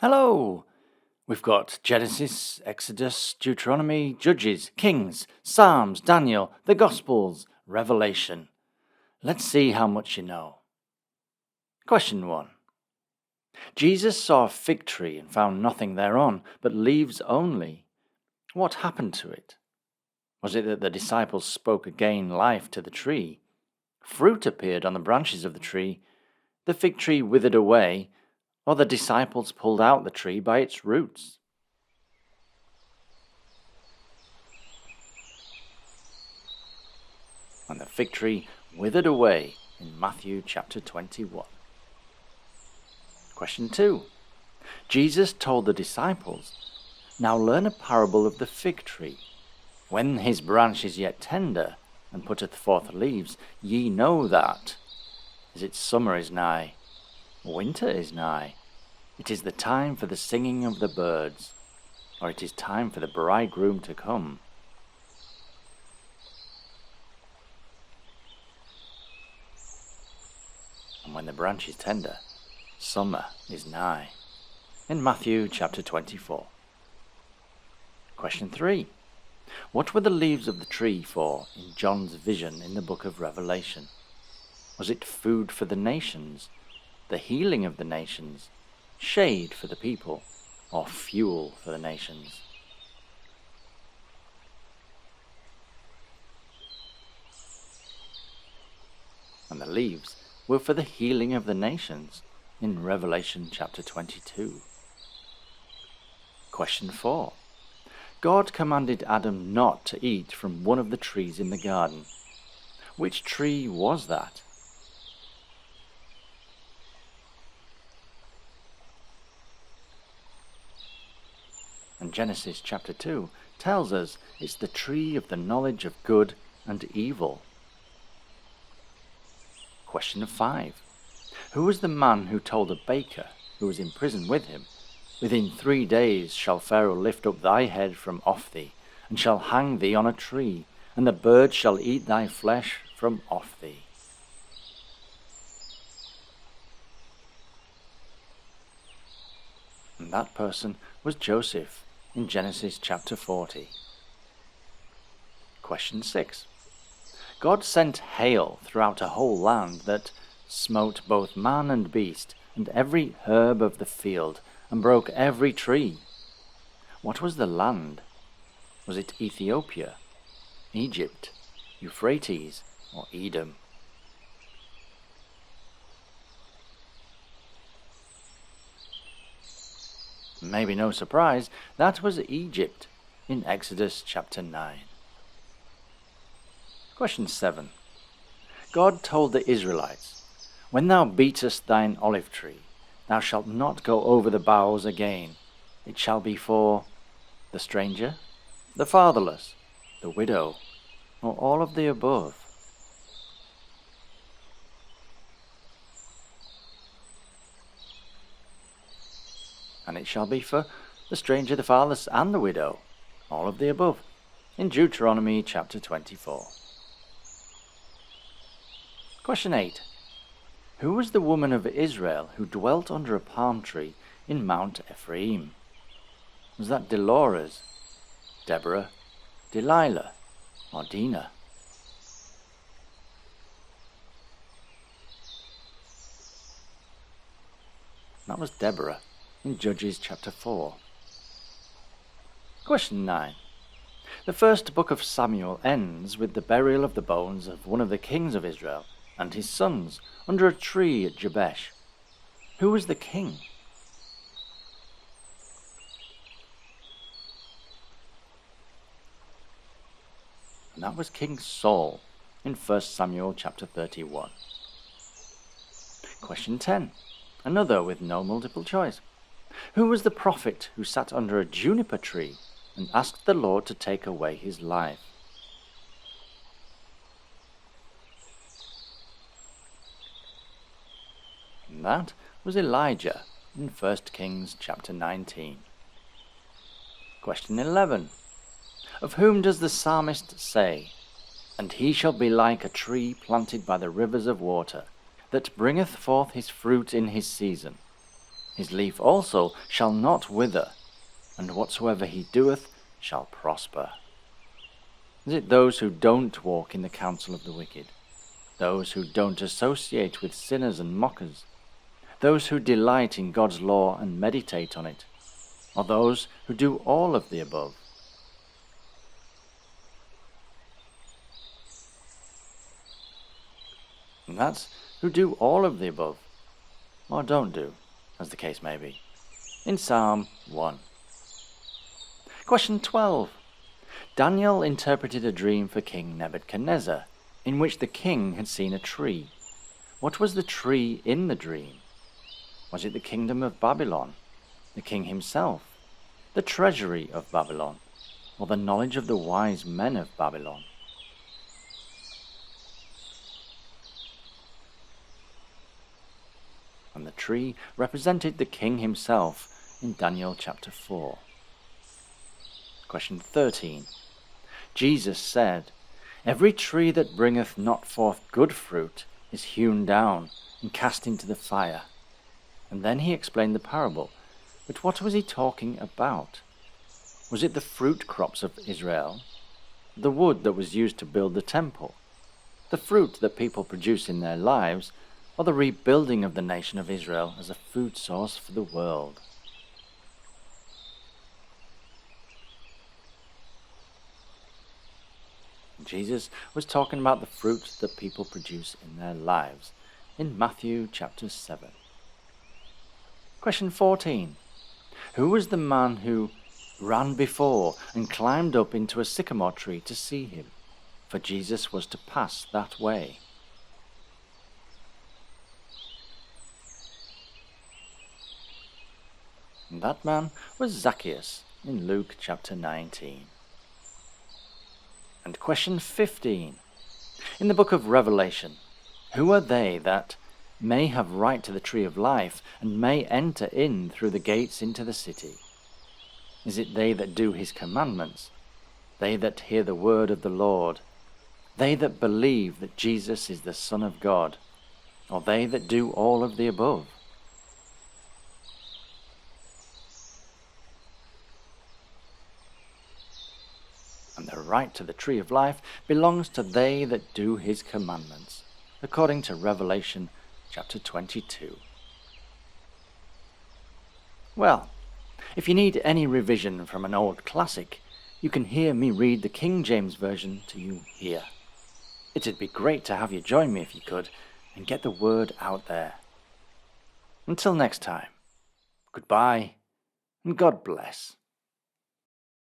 Hello! We've got Genesis, Exodus, Deuteronomy, Judges, Kings, Psalms, Daniel, the Gospels, Revelation. Let's see how much you know. Question 1. Jesus saw a fig tree and found nothing thereon, but leaves only. What happened to it? Was it that the disciples spoke again life to the tree? Fruit appeared on the branches of the tree. The fig tree withered away, or the disciples pulled out the tree by its roots? And the fig tree withered away in Matthew chapter 21. Question 2. Jesus told the disciples, "Now learn a parable of the fig tree. When his branch is yet tender, and putteth forth leaves, ye know that. Is it summer is nigh, winter is nigh. It is the time for the singing of the birds, or it is time for the bridegroom to come." And when the branch is tender, summer is nigh. In Matthew chapter 24. Question 3. What were the leaves of the tree for in John's vision in the book of Revelation? Was it food for the nations, the healing of the nations, shade for the people, or fuel for the nations? And the leaves were for the healing of the nations in Revelation chapter 22. Question 4. God commanded Adam not to eat from one of the trees in the garden. Which tree was that? And Genesis chapter 2 tells us it's the tree of the knowledge of good and evil. Question 5. Who was the man who told a baker who was in prison with him, "Within 3 days shall Pharaoh lift up thy head from off thee, and shall hang thee on a tree, and the birds shall eat thy flesh from off thee"? And that person was Joseph in Genesis chapter 40. Question 6. God sent hail throughout a whole land that smote both man and beast, and every herb of the field, and broke every tree. What was the land? Was it Ethiopia, Egypt, Euphrates, or Edom? Maybe no surprise, that was Egypt in Exodus chapter 9. Question 7. God told the Israelites, "When thou beatest thine olive tree, thou shalt not go over the boughs again. It shall be for the stranger, the fatherless, the widow, or all of the above." And it shall be for the stranger, the fatherless, and the widow, all of the above, in Deuteronomy chapter 24. Question 8. Who was the woman of Israel who dwelt under a palm tree in Mount Ephraim? Was that Dolores, Deborah, Delilah, or Dinah? That was Deborah in Judges chapter 4. Question 9. The first book of Samuel ends with the burial of the bones of one of the kings of Israel and his sons under a tree at Jabesh. Who was the king? And that was King Saul in 1 Samuel chapter 31. Question 10. Another with no multiple choice. Who was the prophet who sat under a juniper tree and asked the Lord to take away his life? And that was Elijah in 1 Kings chapter 19. Question 11. Of whom does the psalmist say, "And he shall be like a tree planted by the rivers of water, that bringeth forth his fruit in his season. His leaf also shall not wither, and whatsoever he doeth shall prosper. Is it those who don't walk in the counsel of the wicked, those who don't associate with sinners and mockers, those who delight in God's law and meditate on it, or those who do all of the above? And that's who do all of the above, or don't do, as the case may be. In Psalm 1. Question 12. Daniel interpreted a dream for King Nebuchadnezzar, in which the king had seen a tree. What was the tree in the dream? Was it the kingdom of Babylon, the king himself, the treasury of Babylon, or the knowledge of the wise men of Babylon? And the tree represented the king himself in Daniel chapter 4. Question 13. Jesus said, "Every tree that bringeth not forth good fruit is hewn down and cast into the fire." And then he explained the parable. But what was he talking about? Was it the fruit crops of Israel, the wood that was used to build the temple, the fruit that people produce in their lives, or the rebuilding of the nation of Israel as a food source for the world? Jesus was talking about the fruit that people produce in their lives in Matthew chapter 7. Question 14. Who was the man who ran before and climbed up into a sycamore tree to see him? For Jesus was to pass that way. And that man was Zacchaeus in Luke chapter 19. And question 15. In the book of Revelation, who are they that may have right to the tree of life and may enter in through the gates into the city? Is it they that do his commandments, they that hear the word of the Lord, they that believe that Jesus is the Son of God, or they that do all of the above? And the right to the tree of life belongs to they that do his commandments, according to Revelation chapter 22. Well, if you need any revision from an old classic, you can hear me read the King James Version to you here. It'd be great to have you join me if you could, and get the word out there. Until next time, goodbye, and God bless.